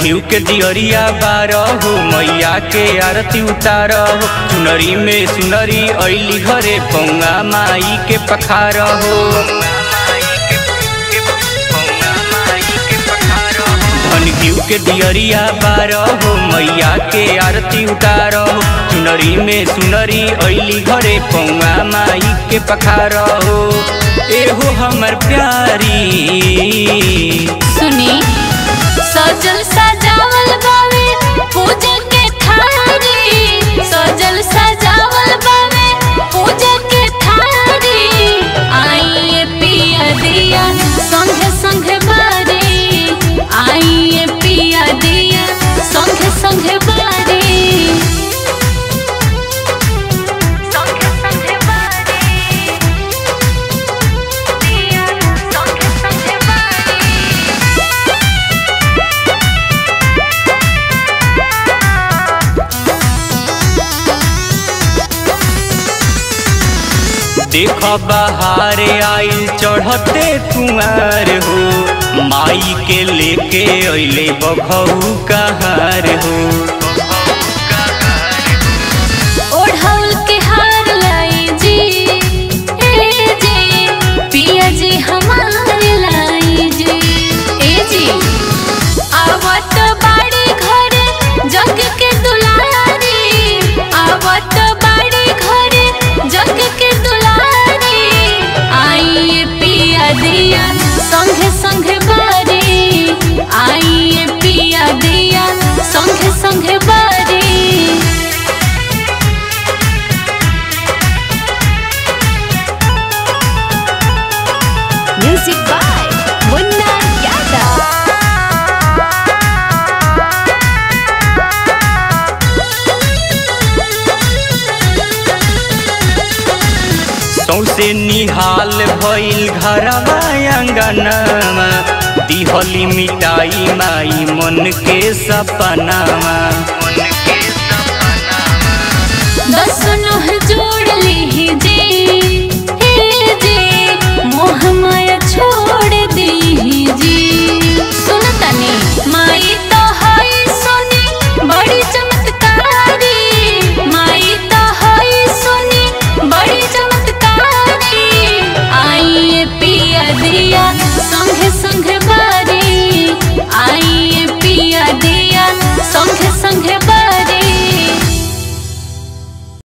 घिउ के दियरिया बारहो मैया के आरती उतारहो। चुनरी में सुनरी अइली घरे पौआ माई के पखारहो। घिउ के दियरिया बारहो मैया के आरती उतारहो। चुनरी में सुनरी अइली घरे पौआ माई के पखारहो। एहो हमर प्यारी सुनी सजल सजावल बावे पूजा के थारी। सजल सजावल बावे पूजा के थारी। आइए पिया दिया संगे संगे बारी। आइए पिया दिया संगे संगे बारी। संगे संगे बारी दिया संगे संगे बारी। देख बहारे आइल चढ़ते कुंवर हो। माई के लेके अइले बघऊ कहार हो। ओढ़ौल के हार लाई जी ए जी पिया जी हमारे लाई जी ए जी। आवत बाड़ी घरे जग के दुलारी। आवत बाड़ी घरे जग के दुलारी। आइए पिया दिया संगे संगे बारी। आइए पिया दिया संगे संगे बारी। Music by Munna Yadav. सौसे निहाल भइल घरवा अंगनवा। दिहली मिटाई माई मन के सपनावा। दस नोह जोड़ ली